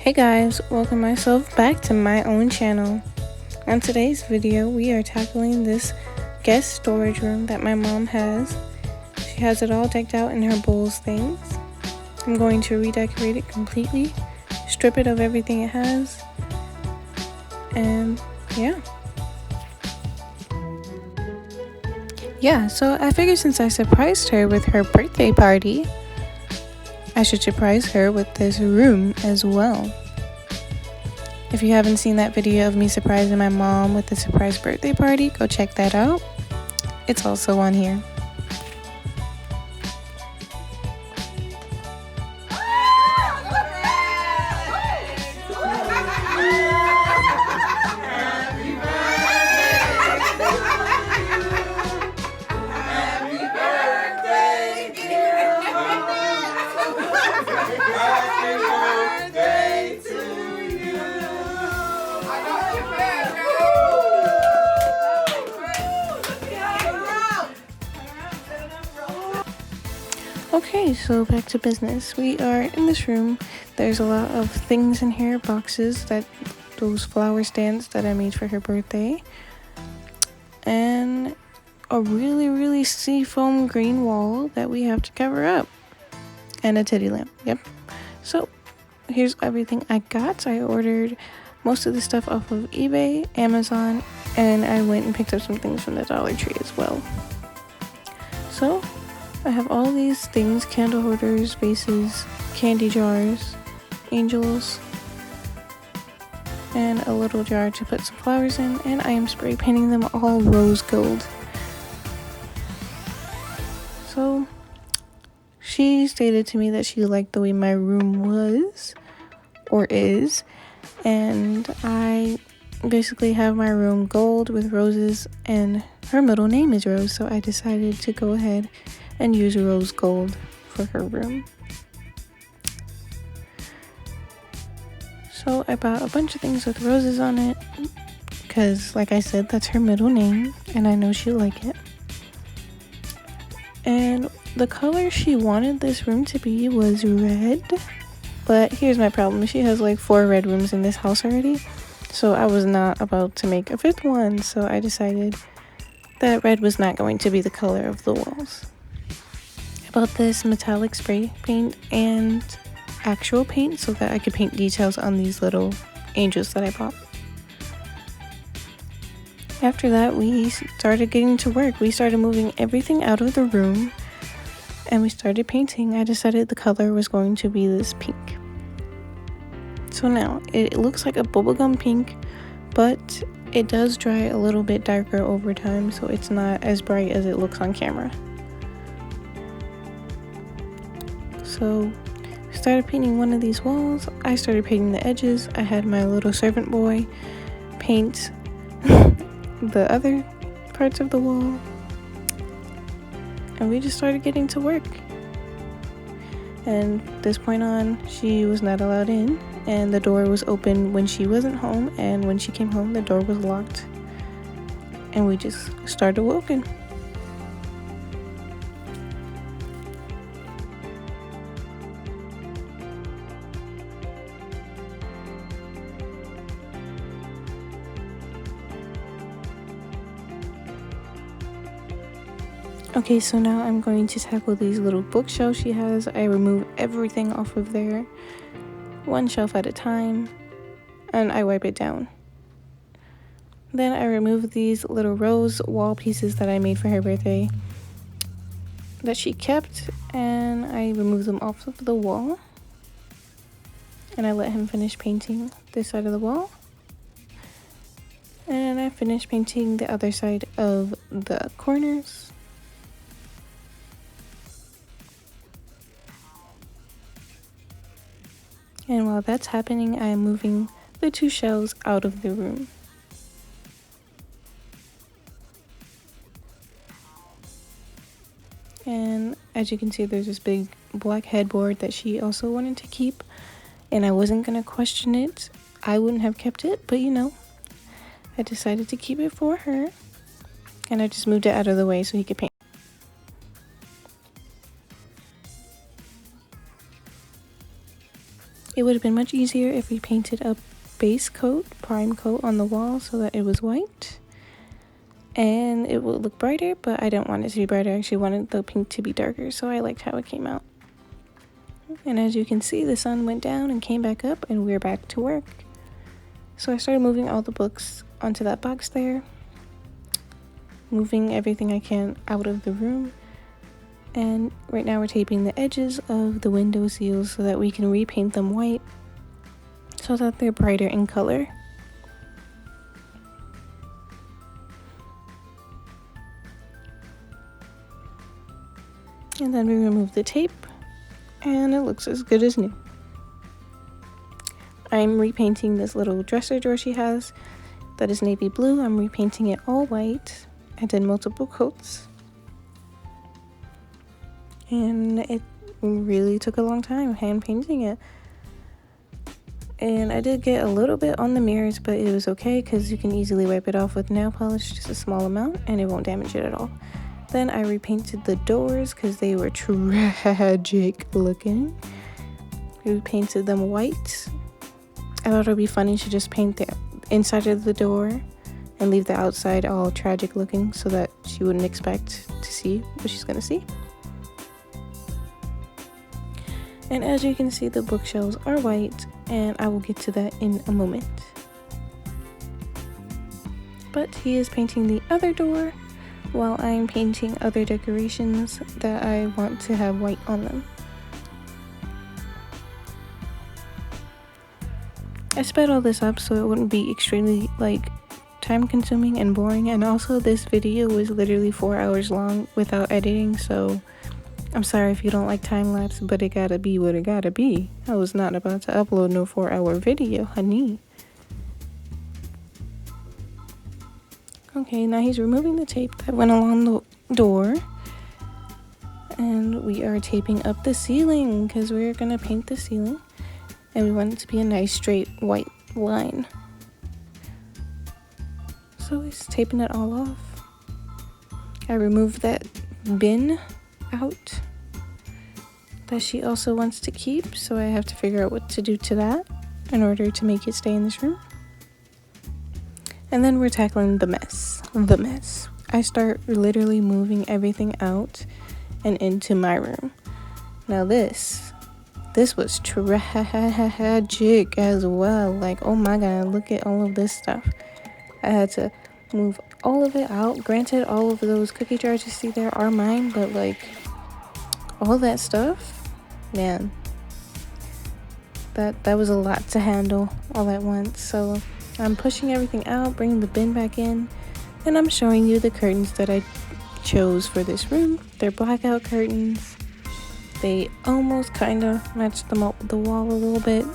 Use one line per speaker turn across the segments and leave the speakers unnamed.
Hey guys, welcome myself back to my own channel. On today's video, we are tackling this guest storage room that my mom has. She has it all decked out in her bowls things. I'm going to redecorate it completely, strip it of everything it has, and yeah, so I figured since I surprised her with her birthday party, I should surprise her with this room as well. If you haven't seen that video of me surprising my mom with the surprise birthday party, go check that out. It's also on here. Okay, so back to business. We are in this room. There's a lot of things in here, boxes, those flower stands that I made for her birthday, and a really seafoam green wall that we have to cover up, and a teddy lamp. Yep. So here's everything I got. I ordered most of the stuff off of eBay, Amazon, and I went and picked up some things from the Dollar Tree as well. So I have all these things: candle holders, vases, candy jars, angels, and a little jar to put some flowers in, and I am spray painting them all rose gold. So she stated to me that she liked the way my room was, or is, and I basically have my room gold with roses, and her middle name is Rose, so I decided to go ahead and use rose gold for her room. So I bought a bunch of things with roses on it because, like I said, that's her middle name and I know she'll like it. And the color she wanted this room to be was red, but here's my problem: she has like 4 red rooms in this house already, so I was not about to make a 5th one. So I decided that red was not going to be the color of the walls. I bought this metallic spray paint and actual paint so that I could paint details on these little angels that I bought. After that, we started getting to work. We started moving everything out of the room and we started painting. I decided the color was going to be this pink. So now it looks like a bubblegum pink, but it does dry a little bit darker over time, so it's not as bright as it looks on camera. So I started painting one of these walls. I started painting the edges. I had my little servant boy paint the other parts of the wall, and we just started getting to work. And this point on, she was not allowed in, and the door was open when she wasn't home, and when she came home the door was locked, and we just started working. Okay, so now I'm going to tackle these little bookshelves she has. I remove everything off of there, one shelf at a time, and I wipe it down. Then I remove these little rose wall pieces that I made for her birthday that she kept, and I remove them off of the wall. And I let him finish painting this side of the wall. And I finished painting the other side of the corners. And while that's happening, I am moving the 2 shelves out of the room. And as you can see, there's this big black headboard that she also wanted to keep, and I wasn't gonna question it. I wouldn't have kept it, but I decided to keep it for her, and I just moved it out of the way so he could paint. It would have been much easier if we painted a base coat, prime coat on the wall so that it was white. And it would look brighter, but I didn't want it to be brighter. I actually wanted the pink to be darker, so I liked how it came out. And as you can see, the sun went down and came back up, and we're back to work. So I started moving all the books onto that box there, moving everything I can out of the room. And right now we're taping the edges of the window seals so that we can repaint them white so that they're brighter in color. And then we remove the tape, and it looks as good as new. I'm repainting this little dresser drawer she has that is navy blue. I'm repainting it all white. I did multiple coats, and it really took a long time hand painting it. And I did get a little bit on the mirrors, but it was okay because you can easily wipe it off with nail polish, just a small amount, and it won't damage it at all. Then I repainted the doors because they were tragic looking. We painted them white. I thought it would be funny to just paint the inside of the door and leave the outside all tragic looking so that she wouldn't expect to see what she's gonna see. And as you can see, the bookshelves are white, and I will get to that in a moment. But he is painting the other door while I'm painting other decorations that I want to have white on them. I sped all this up so it wouldn't be extremely time consuming and boring, and also this video was literally 4 hours long without editing, so I'm sorry if you don't like time lapse, but it gotta be what it gotta be. I was not about to upload no 4-hour video, honey. Okay, now he's removing the tape that went along the door, and we are taping up the ceiling because we're gonna paint the ceiling, and we want it to be a nice straight white line. So he's taping it all off. I removed that bin out that she also wants to keep, so I have to figure out what to do to that in order to make it stay in this room. And then we're tackling the mess. I start literally moving everything out and into my room. Now this was tragic as well. Oh my god, look at all of this stuff. I had to move all of it out. Granted, all of those cookie jars you see there are mine, but all that stuff, man, that was a lot to handle all at once. So I'm pushing everything out, bringing the bin back in, and I'm showing you the curtains that I chose for this room. They're blackout curtains. They almost kind of match them up with the wall a little bit,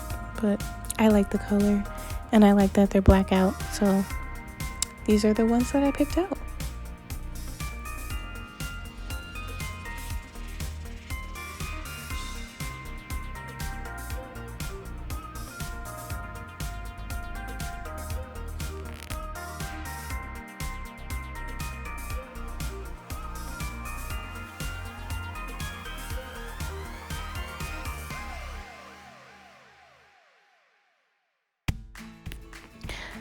but I like the color, and I like that they're blackout, so these are the ones that I picked out.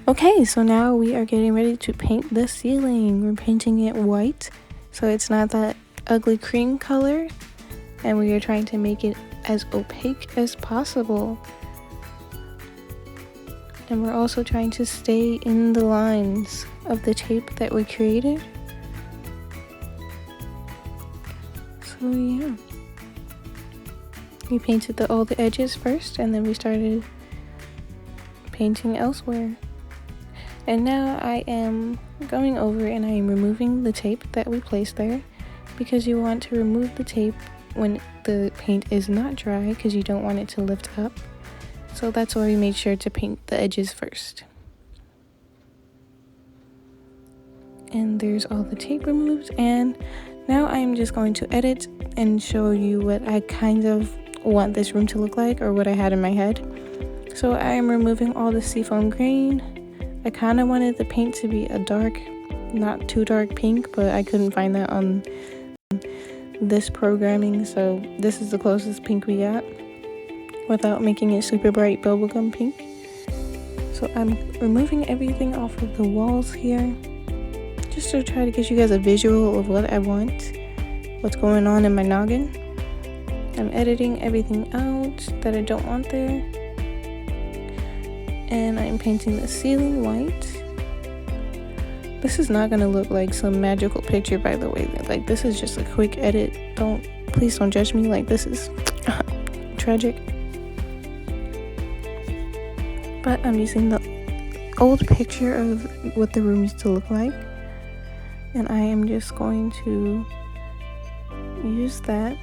Okay, so now we are getting ready to paint the ceiling. We're painting it white, so it's not that ugly cream color, and we are trying to make it as opaque as possible. And we're also trying to stay in the lines of the tape that we created. So yeah. We painted all the edges first, and then we started painting elsewhere. And now I am going over and I am removing the tape that we placed there, because you want to remove the tape when the paint is not dry because you don't want it to lift up. So that's why we made sure to paint the edges first. And there's all the tape removed, and now I'm just going to edit and show you what I kind of want this room to look like, or what I had in my head. So I am removing all the seafoam green. I kind of wanted the paint to be a dark, not too dark pink, but I couldn't find that on this programming, so this is the closest pink we got. without making it super bright bubblegum pink. So I'm removing everything off of the walls here, just to try to get you guys a visual of what I want, what's going on in my noggin. I'm editing everything out that I don't want there. And I'm painting the ceiling white. This is not gonna look like some magical picture, by the way. Like, this is just a quick edit. Please don't judge me. Like, this is tragic. But I'm using the old picture of what the room used to look like. And I am just going to use that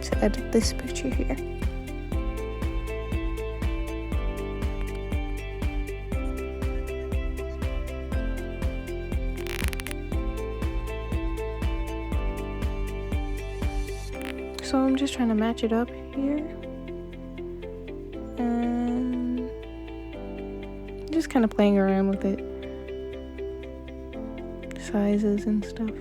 to edit this picture here. So I'm just trying to match it up here. And just kind of playing around with it. Sizes and stuff.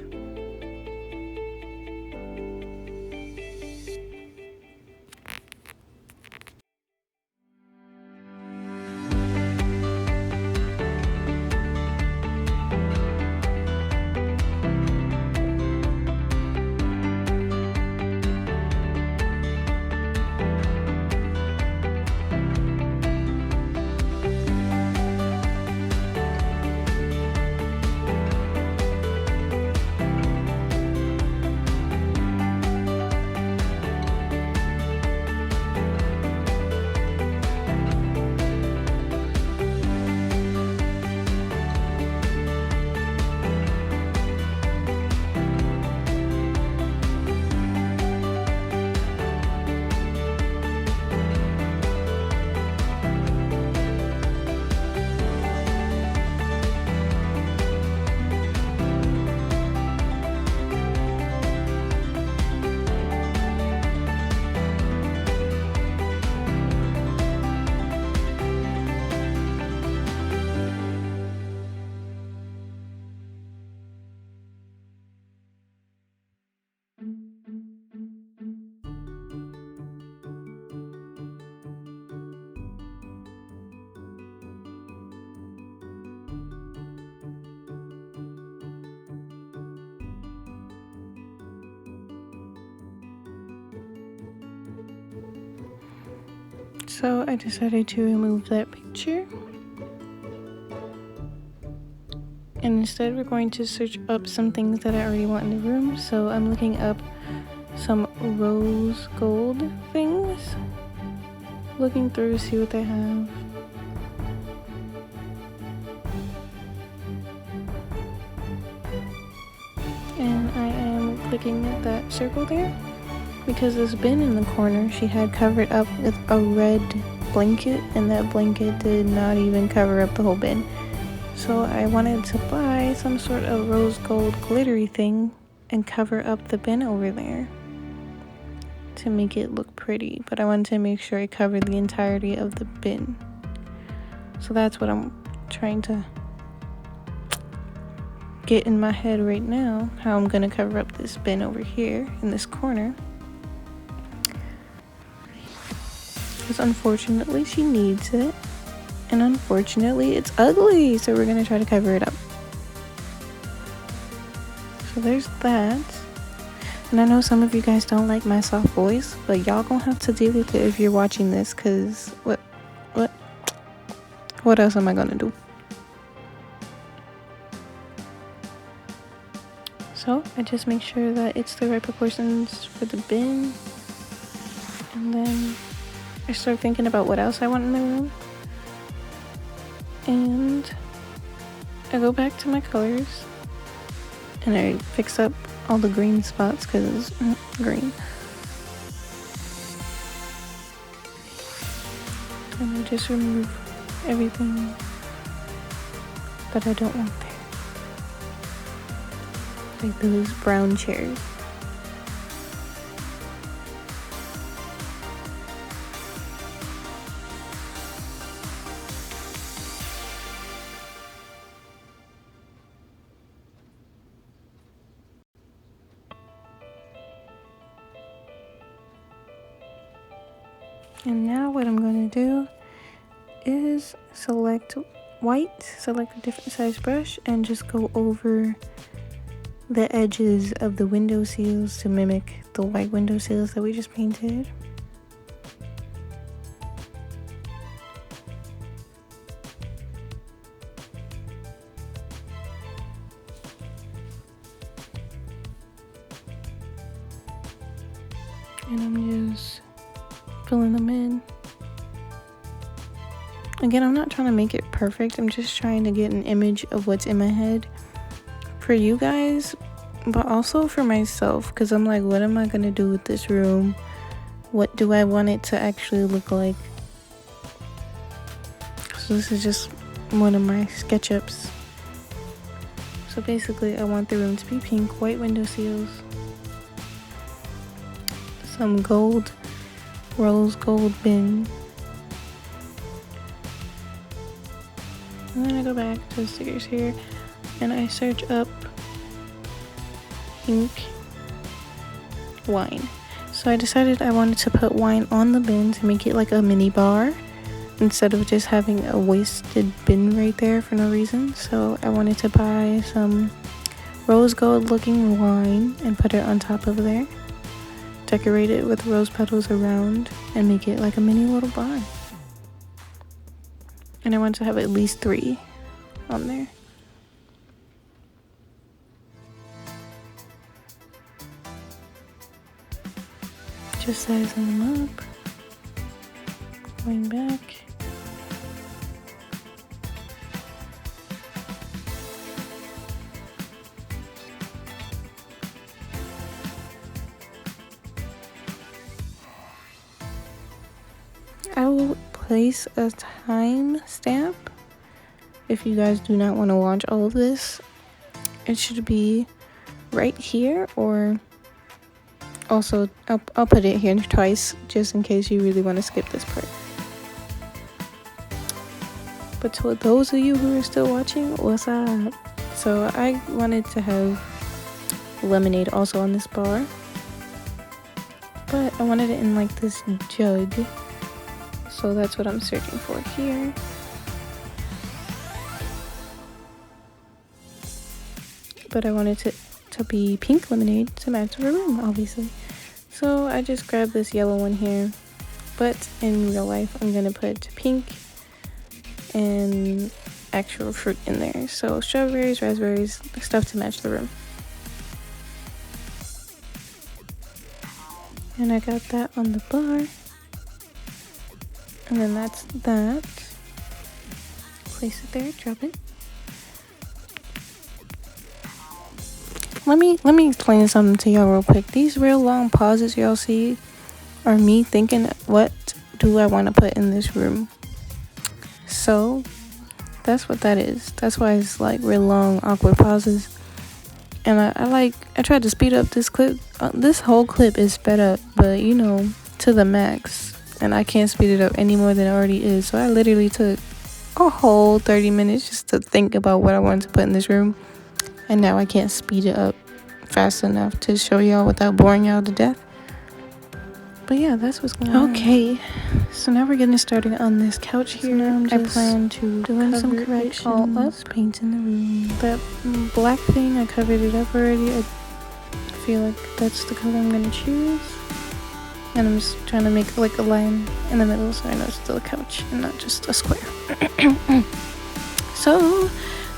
So I decided to remove that picture. And instead we're going to search up some things that I already want in the room. So I'm looking up some rose gold things. Looking through to see what they have. And I am clicking that circle there. Because this bin in the corner, she had covered up with a red blanket, and that blanket did not even cover up the whole bin. So I wanted to buy some sort of rose gold glittery thing and cover up the bin over there to make it look pretty, but I wanted to make sure I covered the entirety of the bin. So that's what I'm trying to get in my head right now, how I'm gonna cover up this bin over here in this corner. Because unfortunately she needs it, and unfortunately it's ugly, so we're gonna try to cover it up. So there's that. And I know some of you guys don't like my soft voice, but y'all gonna have to deal with it if you're watching this, because what else am I gonna do? So I just make sure that it's the right proportions for the bin, and then I start thinking about what else I want in the room, and I go back to my colors and I fix up all the green spots because green, and I just remove everything that I don't want there, like those brown chairs. And now what I'm going to do is select white, select a different size brush, and just go over the edges of the window seals to mimic the white window seals that we just painted. And I'm just filling them in. Again, I'm not trying to make it perfect. I'm just trying to get an image of what's in my head for you guys, but also for myself, because I'm like, what am I going to do with this room? What do I want it to actually look like? So this is just one of my SketchUps. So basically, I want the room to be pink, white window seals, some gold, rose gold bin. And then I go back to the stickers here and I search up pink wine. So I decided I wanted to put wine on the bin to make it like a mini bar instead of just having a wasted bin right there for no reason. So I wanted to buy some rose gold looking wine and put it on top of there. Decorate it with rose petals around and make it like a mini little bar. And I want to have at least 3 on there. Just sizing them up. Going back. I will place a time stamp if you guys do not want to watch all of this. It should be right here, or also I'll put it here twice just in case you really want to skip this part. But to those of you who are still watching, what's up? So I wanted to have lemonade also on this bar, but I wanted it in like this jug. So that's what I'm searching for here. But I wanted it to be pink lemonade to match the room, obviously. So I just grabbed this yellow one here. But in real life, I'm going to put pink and actual fruit in there. So strawberries, raspberries, stuff to match the room. And I got that on the bar. And then that's that. Place it there, drop it. Let me explain something to y'all real quick. These real long pauses y'all see are me thinking, what do I want to put in this room? So that's what that is. That's why it's like real long, awkward pauses. And I tried to speed up this clip. This whole clip is sped up, but you know, to the max. And I can't speed it up any more than it already is. So I literally took a whole 30 minutes just to think about what I wanted to put in this room. And now I can't speed it up fast enough to show y'all without boring y'all to death. But yeah, that's what's going on. Okay, so now we're getting started on this couch here. So I plan to doing some corrections, all up, painting the room. That black thing, I covered it up already. I feel like that's the color I'm going to choose. And I'm just trying to make like a line in the middle so I know it's still a couch and not just a square. So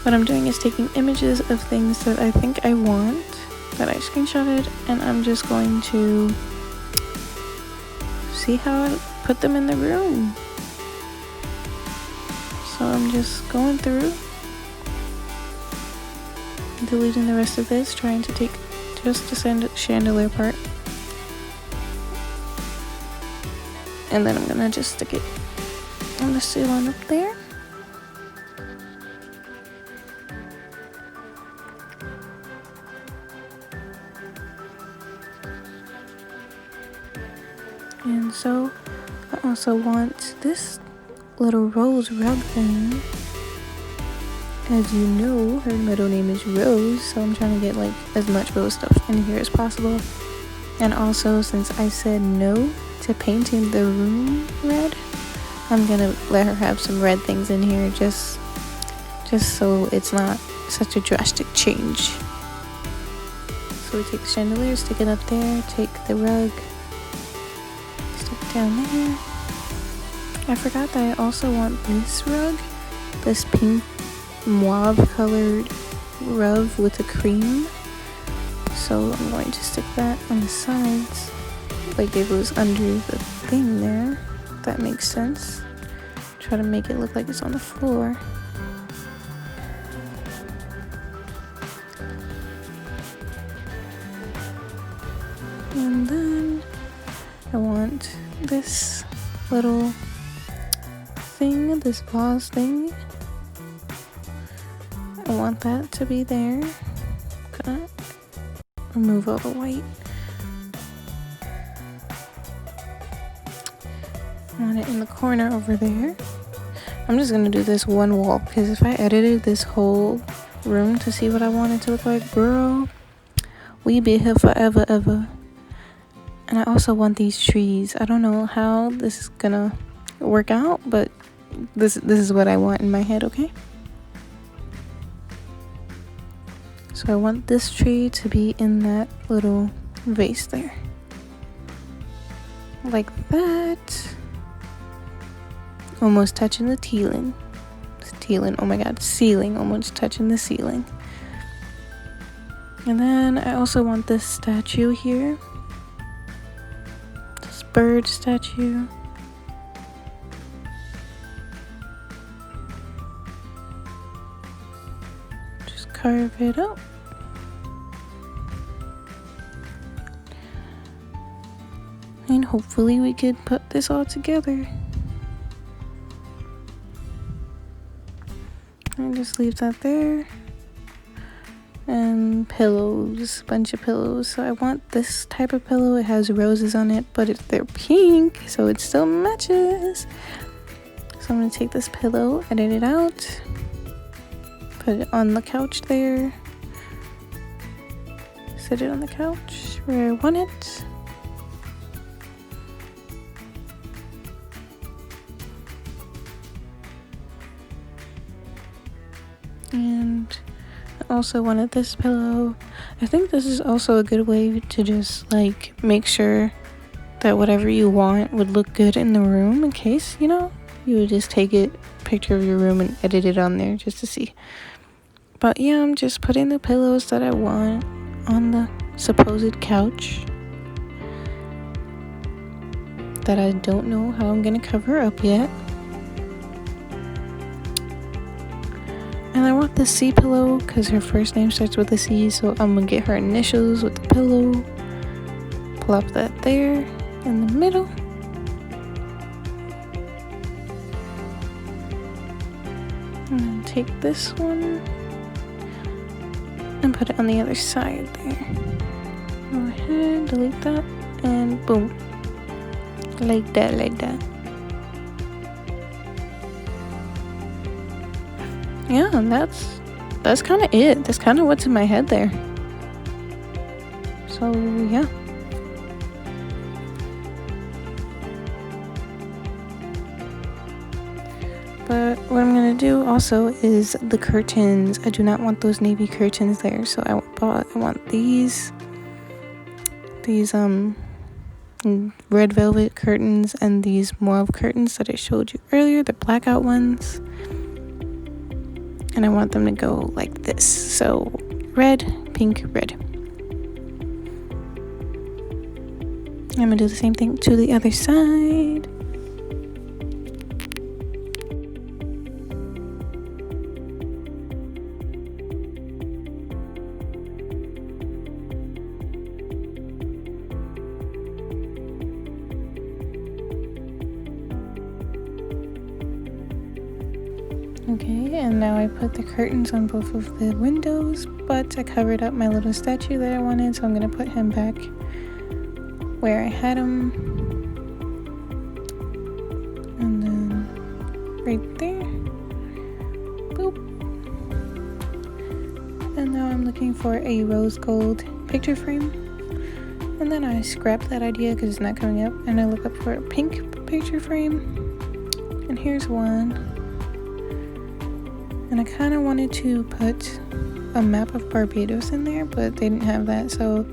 what I'm doing is taking images of things that I think I want, that I screenshotted, and I'm just going to see how I put them in the room. So I'm just going through, deleting the rest of this, trying to take just the chandelier part. And then I'm gonna just stick it on the ceiling up there. And so I also want this little rose rug thing. As you know, her middle name is Rose, so I'm trying to get like as much rose stuff in here as possible. And also, since I said no to painting the room red, I'm gonna let her have some red things in here just so it's not such a drastic change. So we take the chandelier, stick it up there, take the rug, stick it down there. I forgot that I also want this rug, this pink mauve colored rug with the cream. So I'm going to stick that on the sides, like it was under the thing there. That makes sense. Try to make it look like it's on the floor. And then I want this little thing, this vase thing. I want that to be there. Gonna remove all the white. I want it in the corner over there. I'm just gonna do this one wall because if I edited this whole room to see what I want it to look like, girl, we be here forever ever. And I also want these trees. I don't know how this is gonna work out, but this is what I want in my head, okay? So I want this tree to be in that little vase there. Like that. Almost touching the ceiling. Oh my god, ceiling. Almost touching the ceiling. And then I also want this statue here. This bird statue. Just carve it out. And hopefully we could put this all together. And just leave that there. And pillows, bunch of pillows. So I want this type of pillow. It has roses on it, but they're pink, so it still matches. So I'm gonna take this pillow, edit it out, put it on the couch there. Set it on the couch where I want it. And I also wanted this pillow. I think this is also a good way to just like make sure that whatever you want would look good in the room, in case, you know, you would just take a picture of your room and edit it on there just to see. But yeah, I'm just putting the pillows that I want on the supposed couch that I don't know how I'm gonna cover up yet. And I want the C pillow because her first name starts with a C, so I'm gonna get her initials with the pillow. Plop that there in the middle. And then take this one and put it on the other side there. Go ahead, delete that, and boom. Like that, like that. Yeah, and that's kind of it. That's kind of what's in my head there. So yeah. But what I'm gonna do also is the curtains. I do not want those navy curtains there, so I want these red velvet curtains and these mauve curtains that I showed you earlier, the blackout ones. And I want them to go like this. So red, pink, red. I'm gonna do the same thing to the other side. Okay, and now I put the curtains on both of the windows, but I covered up my little statue that I wanted, so I'm gonna put him back where I had him. And then right there. Boop. And now I'm looking for a rose gold picture frame. And then I scrapped that idea because it's not coming up, and I look up for a pink picture frame, and here's one. And I kind of wanted to put a map of Barbados in there, but they didn't have that, so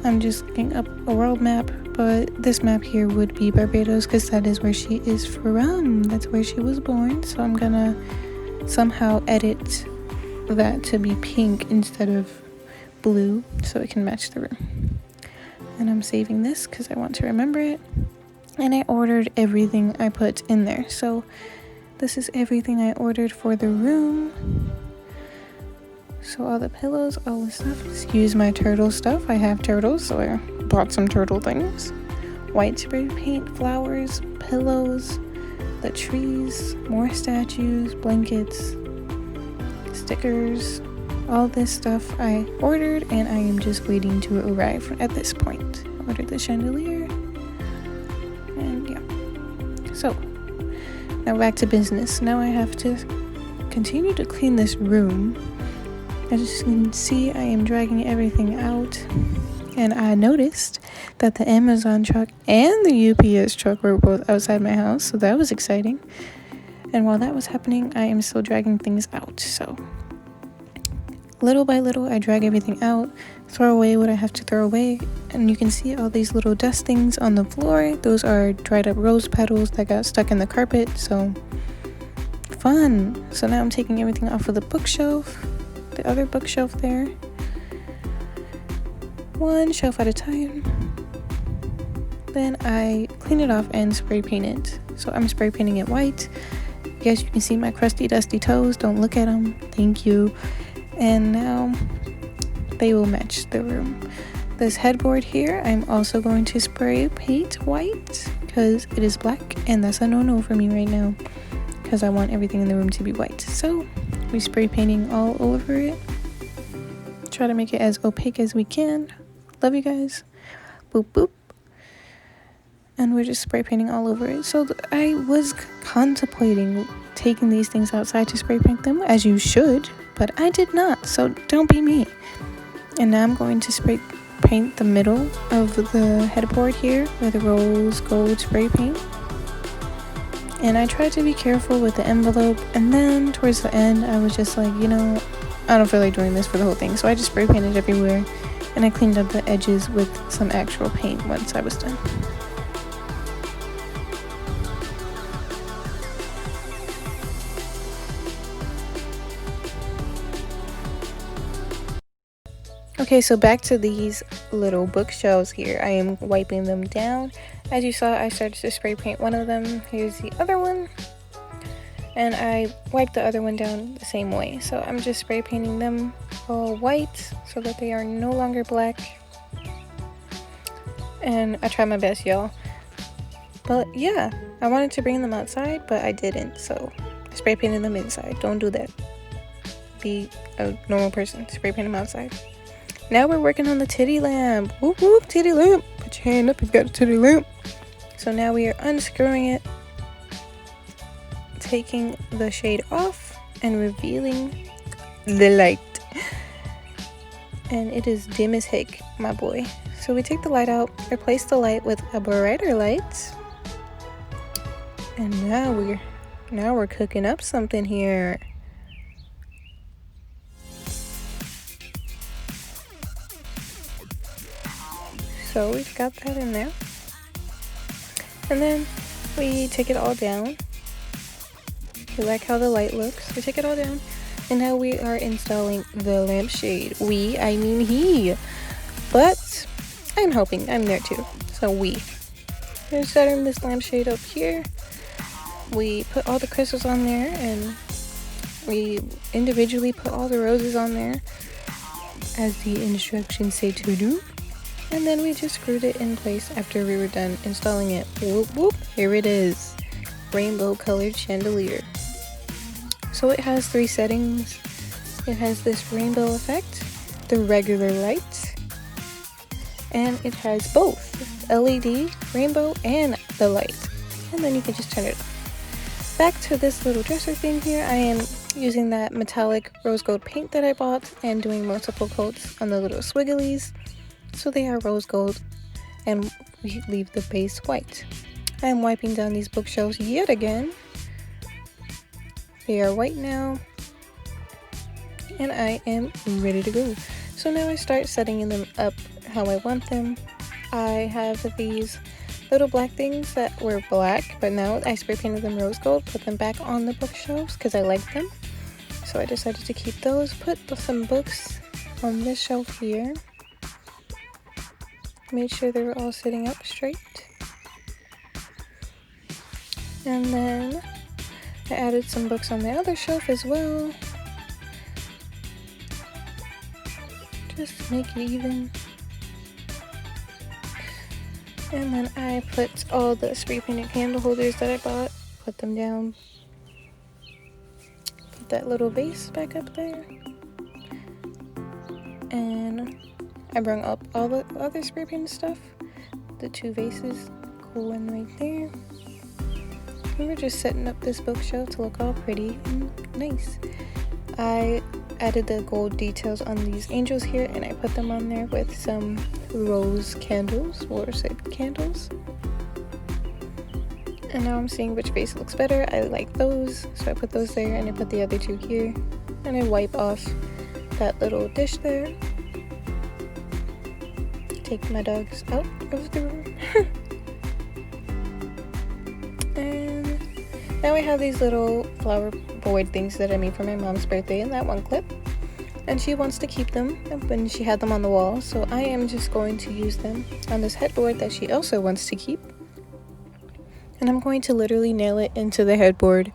I'm just looking up a world map. But this map here would be Barbados because that is where she is from. That's where she was born. So I'm gonna somehow edit that to be pink instead of blue so it can match the room. And I'm saving this because I want to remember it. And I ordered everything I put in there. So this is everything I ordered for the room. So all the pillows, all the stuff. Excuse my turtle stuff. I have turtles, so I bought some turtle things. White spray paint, flowers, pillows, the trees, more statues, blankets, stickers. All this stuff I ordered, and I am just waiting to arrive at this point. I ordered the chandelier, and yeah. So now back to business. Now I have to continue to clean this room. As you can see, I am dragging everything out, and I noticed that the Amazon truck and the UPS truck were both outside my house, so that was exciting. And while that was happening, I am still dragging things out. So little by little, I drag everything out, throw away what I have to throw away, and you can see all these little dust things on the floor. Those are dried up rose petals that got stuck in the carpet, so fun. So now I'm taking everything off of the bookshelf, the other bookshelf there, one shelf at a time. Then I clean it off and spray paint it. So I'm spray painting it white. Yes, you can see my crusty dusty toes. Don't look at them. Thank you. And now they will match the room. This headboard here, I'm also going to spray paint white because it is black, and that's a no-no for me right now because I want everything in the room to be white. So we spray painting all over it. Try to make it as opaque as we can. Love you guys. Boop boop. And we're just spray painting all over it. So I was contemplating taking these things outside to spray paint them, as you should, but I did not, so don't be me. And now I'm going to spray paint the middle of the headboard here with a rose gold spray paint. And I tried to be careful with the envelope, and then towards the end I was just like, you know, I don't feel like doing this for the whole thing, so I just spray painted everywhere, and I cleaned up the edges with some actual paint once I was done. Okay, so back to these little bookshelves here. I am wiping them down. As you saw, I started to spray paint one of them. Here's the other one. And I wiped the other one down the same way. So I'm just spray painting them all white so that they are no longer black. And I tried my best, y'all. But yeah, I wanted to bring them outside, but I didn't. So I spray painted them inside. Don't do that. Be a normal person. Spray paint them outside. Now we're working on the titty lamp. Whoop whoop, titty lamp. Put your hand up if you got a titty lamp. So now we are unscrewing it, taking the shade off and revealing the light. And it is dim as heck, my boy. So we take the light out, replace the light with a brighter light. And now we're cooking up something here. So we've got that in there. And then we take it all down. We like how the light looks. We take it all down. And now we are installing the lampshade. We, I mean he. But I'm helping. I'm there too. So we're setting this lampshade up here. We put all the crystals on there, and we individually put all the roses on there as the instructions say to do. And then we just screwed it in place after we were done installing it. Whoop whoop, here it is. Rainbow colored chandelier. So it has 3 settings. It has this rainbow effect, the regular light, and it has both LED, rainbow, and the light. And then you can just turn it off. Back to this little dresser thing here. I am using that metallic rose gold paint that I bought and doing multiple coats on the little swigglies. So they are rose gold, and we leave the base white. I am wiping down these bookshelves yet again. They are white now, and I am ready to go. So now I start setting them up how I want them. I have these little black things that were black, but now I spray painted them rose gold, put them back on the bookshelves because I like them. So I decided to keep those, put some books on this shelf here. Made sure they were all sitting up straight. And then I added some books on the other shelf as well. Just to make it even. And then I put all the spray painted candle holders that I bought, put them down. Put that little vase back up there. And I brought up all the other spray painted stuff. The 2 vases, cool one right there. And we're just setting up this bookshelf to look all pretty and nice. I added the gold details on these angels here, and I put them on there with some rose candles, or candles. And now I'm seeing which vase looks better. I like those, so I put those there, and I put the other 2 here. And I wipe off that little dish there. Take my dogs out of the room. And now I have these little flower board things that I made for my mom's birthday in that one clip. And she wants to keep them, and she had them on the wall, so I am just going to use them on this headboard that she also wants to keep. And I'm going to literally nail it into the headboard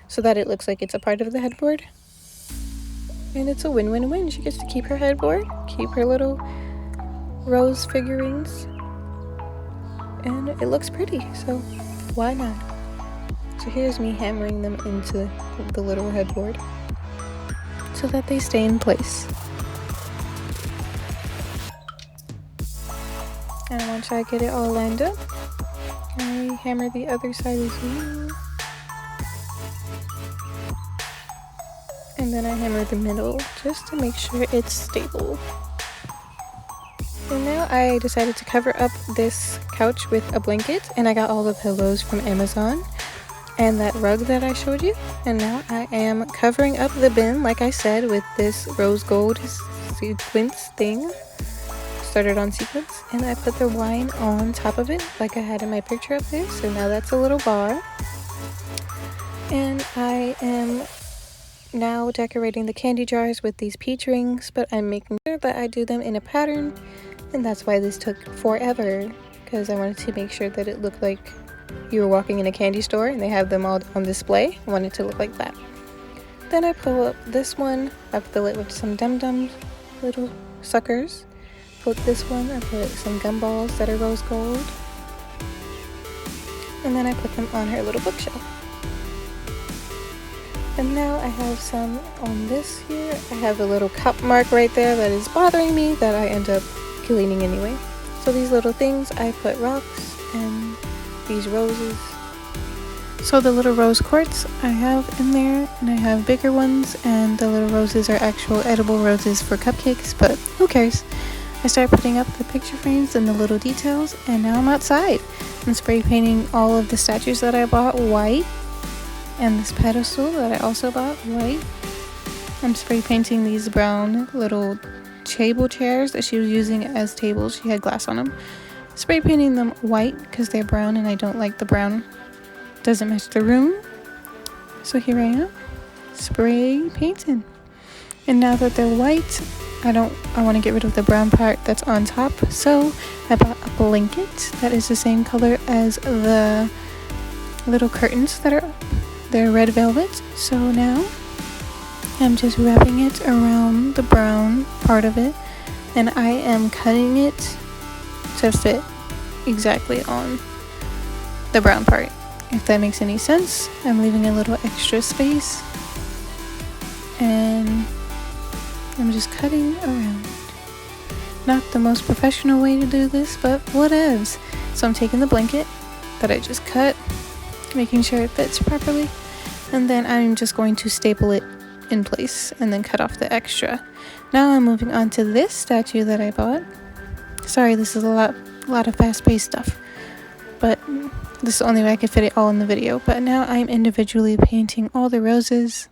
so that it looks like it's a part of the headboard. And it's a win-win-win. She gets to keep her headboard, keep her little rose figurines, and it looks pretty, so why not? So here's me hammering them into the little headboard so that they stay in place. And once I get it all lined up, I hammer the other side as well. And then I hammer the middle just to make sure it's stable. And now I decided to cover up this couch with a blanket, and I got all the pillows from Amazon and that rug that I showed you. And now I am covering up the bin, like I said, with this rose gold sequence thing. Started on sequence, and I put the wine on top of it like I had in my picture up there. So now that's a little bar. And I am now decorating the candy jars with these peach rings, but I'm making sure that I do them in a pattern, and that's why this took forever, because I wanted to make sure that it looked like you were walking in a candy store and they have them all on display. I wanted it to look like that. Then I pull up this one, I fill it with some dum-dum little suckers. Put this one, I put some gumballs that are rose gold, and then I put them on her little bookshelf. And now I have some on this here. I have a little cup mark right there that is bothering me that I end up cleaning anyway. So these little things, I put rocks and these roses. So the little rose quartz I have in there, and I have bigger ones, and the little roses are actual edible roses for cupcakes, but who cares? I started putting up the picture frames and the little details, and now I'm outside. I'm spray painting all of the statues that I bought white, and this pedestal that I also bought white. I'm spray painting these brown little table chairs that she was using as tables. She had glass on them. Spray painting them white because they're brown, and I don't like the brown. Doesn't match the room. So here I am, spray painting. And now that they're white, I want to get rid of the brown part that's on top. So I bought a blanket that is the same color as the little curtains that are up. They're red velvet. So now I'm just wrapping it around the brown part of it, and I am cutting it to fit exactly on the brown part. If that makes any sense, I'm leaving a little extra space, and I'm just cutting around. Not the most professional way to do this, but whatevs. So I'm taking the blanket that I just cut, making sure it fits properly, and then I'm just going to staple it in place and then cut off the extra. Now I'm moving on to this statue that I bought. Sorry, this is a lot of fast-paced stuff, but this is the only way I could fit it all in the video. But now I'm individually painting all the roses,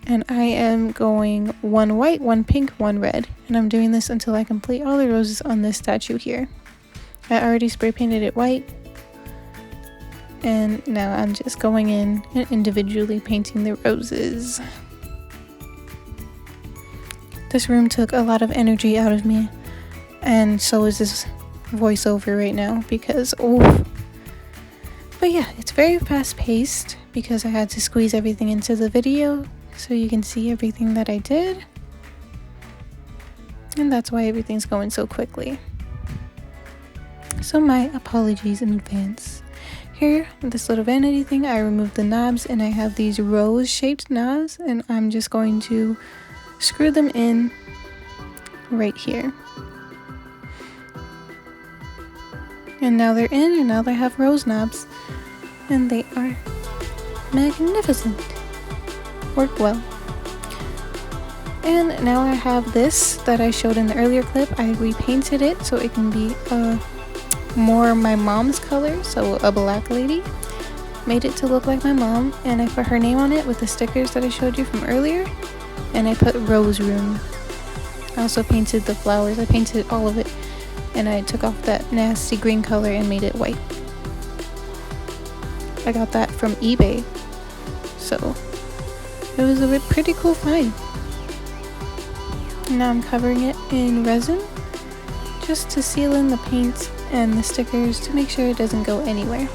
and I am going one white, one pink, one red, and I'm doing this until I complete all the roses on this statue here. I already spray painted it white, and now I'm just going in and individually painting the roses. This room took a lot of energy out of me, and so is this voiceover right now because but yeah, it's very fast paced because I had to squeeze everything into the video so you can see everything that I did, and that's why everything's going so quickly. So my apologies in advance. Here, this little vanity thing, I removed the knobs and I have these rose shaped knobs, and I'm just going to screw them in right here. And now they're in, and now they have rose knobs, and they are magnificent. Work well. And now I have this that I showed in the earlier clip. I repainted it so it can be more my mom's color, so a black lady. Made it to look like my mom, and I put her name on it with the stickers that I showed you from earlier, and I put Rose Room. I also painted the flowers. I painted all of it, and I took off that nasty green color and made it white. I got that from eBay, so it was a pretty cool find. Now I'm covering it in resin just to seal in the paint and the stickers to make sure it doesn't go anywhere.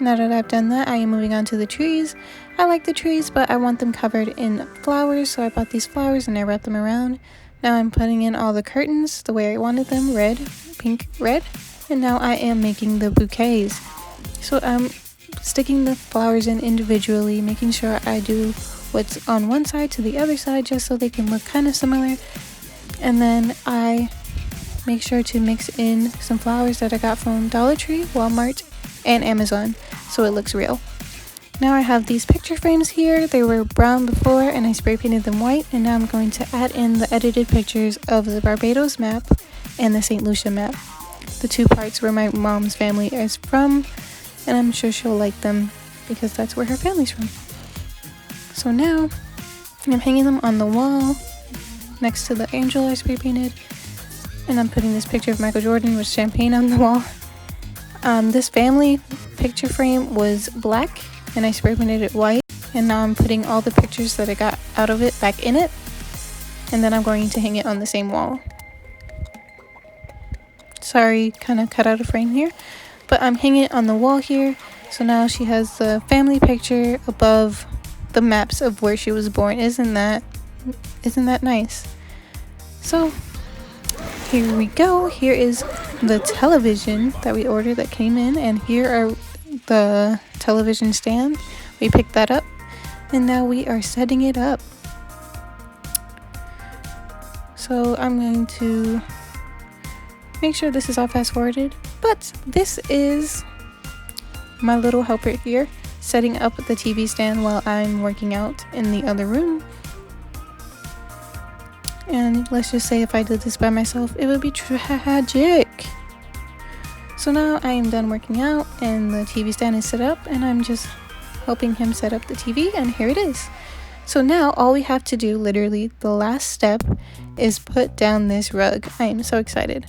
Now that I've done that, I am moving on to the trees. I like the trees, but I want them covered in flowers, so I bought these flowers and I wrapped them around. Now I'm putting in all the curtains the way I wanted them, red, pink, red, and now I am making the bouquets. So I'm sticking the flowers in individually, making sure I do what's on one side to the other side just so they can look kind of similar. And then I make sure to mix in some flowers that I got from Dollar Tree, Walmart, and Amazon so it looks real. Now I have these picture frames here. They were brown before and I spray painted them white, and now I'm going to add in the edited pictures of the Barbados map and the St. Lucia map, the two parts where my mom's family is from, and I'm sure she'll like them because that's where her family's from. So now I'm hanging them on the wall next to the angel I spray painted, and I'm putting this picture of Michael Jordan with champagne on the wall. This family picture frame was black and I spray painted it white, and now I'm putting all the pictures that I got out of it back in it, and then I'm going to hang it on the same wall. Sorry, kind of cut out a frame here, but I'm hanging it on the wall here. So now she has the family picture above the maps of where she was born. Isn't that nice? So here we go. Here is the television that we ordered that came in, and here are the television stand. We picked that up, and now we are setting it up. So I'm going to make sure this is all fast forwarded, but this is my little helper here setting up the TV stand while I'm working out in the other room. And let's just say if I did this by myself, it would be tragic. So now I am done working out and the TV stand is set up, and I'm just helping him set up the TV, and here it is. So now all we have to do, literally the last step, is put down this rug. I am so excited.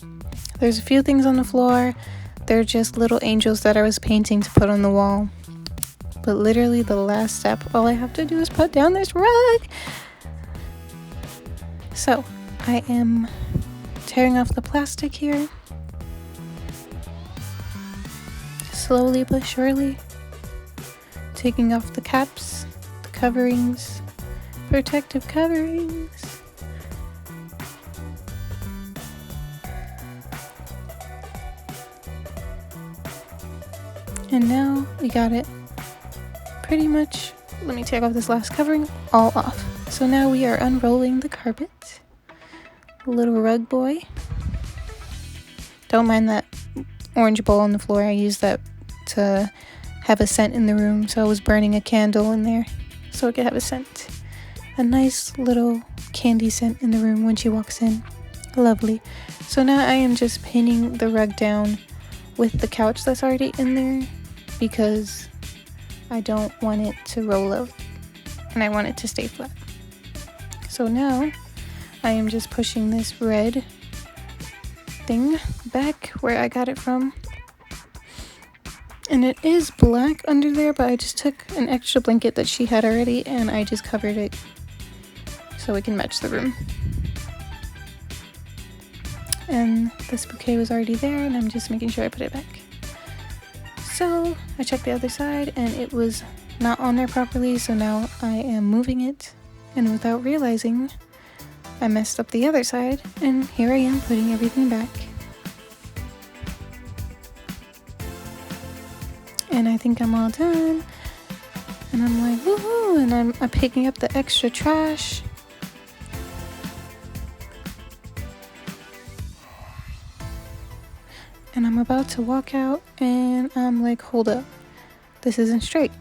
There's a few things on the floor. They're just little angels that I was painting to put on the wall. But literally the last step, all I have to do is put down this rug. So I am tearing off the plastic here. Slowly but surely. Taking off the caps, the coverings, protective coverings. And now we got it pretty much, let me take off this last covering, all off. So now we are unrolling the carpet. Little rug boy. Don't mind that orange bowl on the floor. I used that to have a scent in the room, so I was burning a candle in there so it could have a scent. a nice little candy scent in the room when she walks in. Lovely. So now I am just pinning the rug down with the couch that's already in there because I don't want it to roll up and I want it to stay flat. So now I am just pushing this red thing back where I got it from. And it is black under there, but I just took an extra blanket that she had already and I just covered it so it can match the room. And this bouquet was already there and I'm just making sure I put it back. So I checked the other side and it was not on there properly, so now I am moving it, and without realizing I messed up the other side, and here I am putting everything back. And I think I'm all done, and I'm like woohoo, and I'm picking up the extra trash. And I'm about to walk out and I'm like, hold up, this isn't straight.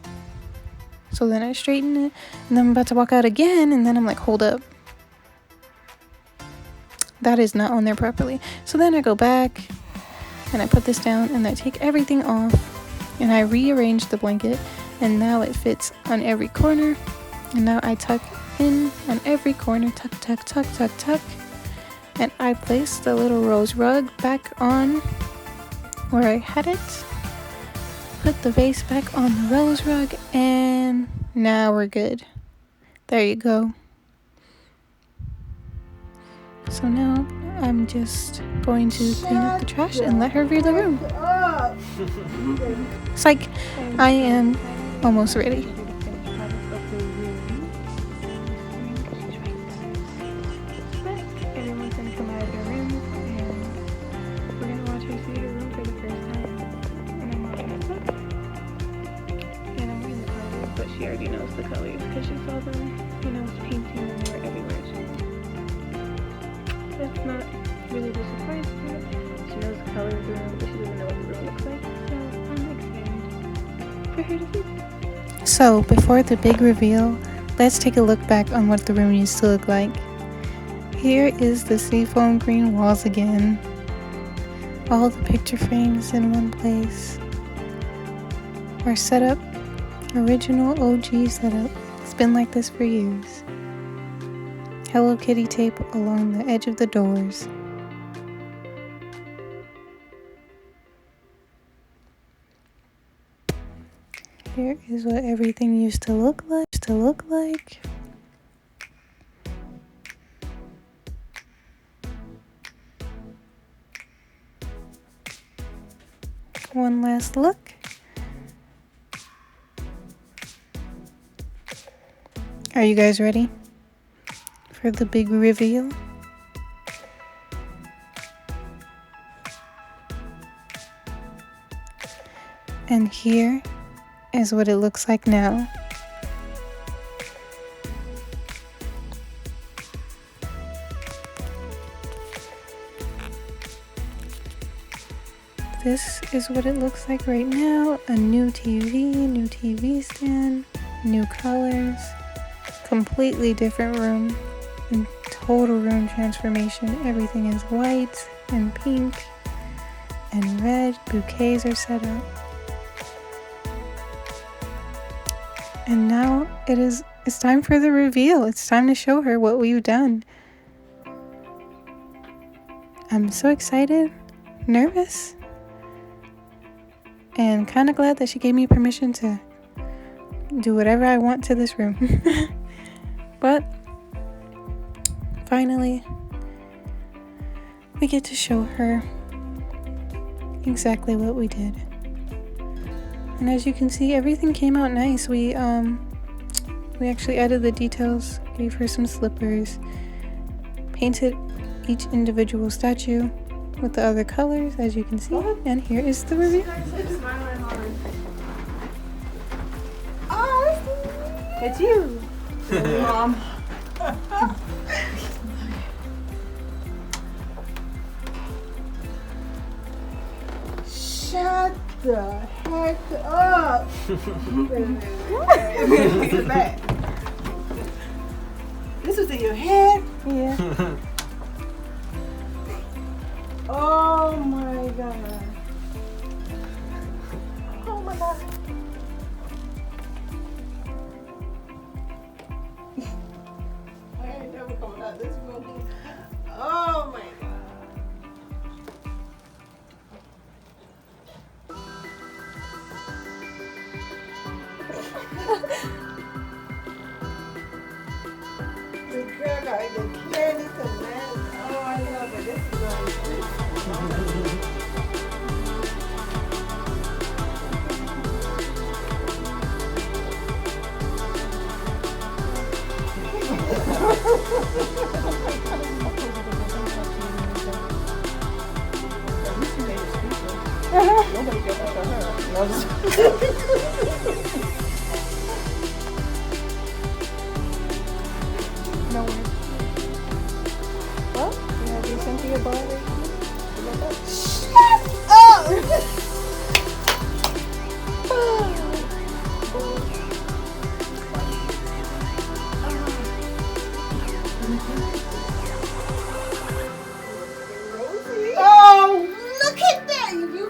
So then I straighten it and then I'm about to walk out again and then I'm like, hold up, that is not on there properly. So then I go back and I put this down and I take everything off and I rearrange the blanket, and now it fits on every corner. And now I tuck in on every corner, tuck, tuck, tuck, tuck, tuck. And I place the little rose rug back on where I had it, put the vase back on the rose rug, and now we're good. There you go. So now I'm just going to clean up the trash and let her view the room. Psych, I am almost ready. Everyone's gonna come out of their room and we're gonna watch her see her room for the first time. And I'm watching it up. And I'm reading the colors, but she already knows the colors because she saw them when I was painting and they were everywhere. That's not really the surprise part. She knows the color of the room, but she doesn't know what the room looks like. So I'm excited for her to see. So before the big reveal, let's take a look back on what the room used to look like. Here is the seafoam green walls again. All the picture frames in one place. Our setup, original OG setup. It's been like this for years. Hello Kitty tape along the edge of the doors. Here is what everything used to look like. One last look. Are you guys ready for the big reveal? And here is what it looks like now. This is what it looks like right now. A new TV stand, new colors, completely different room, and total room transformation. Everything is white and pink and red. Bouquets are set up. And now it's time for the reveal. It's time to show her what we've done. I'm so excited, nervous, and kind of glad that she gave me permission to do whatever I want to this room. But finally, we get to show her exactly what we did. And as you can see, everything came out nice. We actually added the details, gave her some slippers, painted each individual statue with the other colors, as you can see. And here is the reveal.
Oh, it's you, Mom. Shut the heck up. Wait. was in your head?
Yeah.
Oh my god.
Oh my god.
I ain't never coming out this room. Oh my god. The girl got the candy to match. Oh, I love it. This is
Nobody gets that for her. No worries. Well, you have your Cynthia bar right here. You like that?
oh, look at that! You.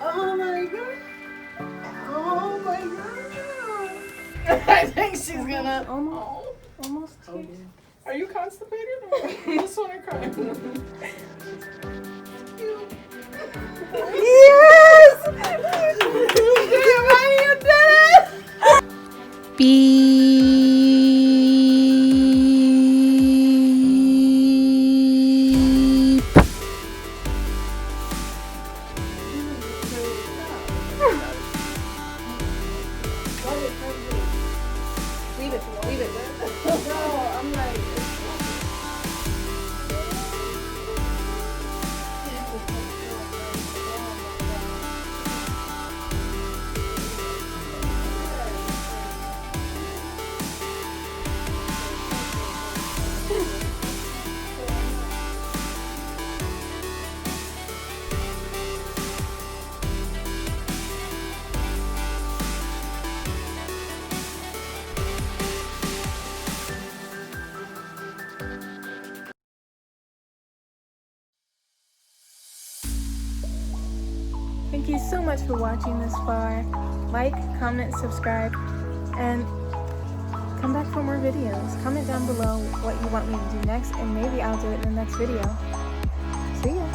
Oh my god! Oh my god! I think she's gonna.
Almost tears.
Are you constipated or you just want to cry? Yes! Why you did it?
Beep. Leave it. Leave it.
No, I'm like.
Thank you so much for watching this far. Like, comment, subscribe, and come back for more videos. Comment down below what you want me to do next, and maybe I'll do it in the next video. See ya!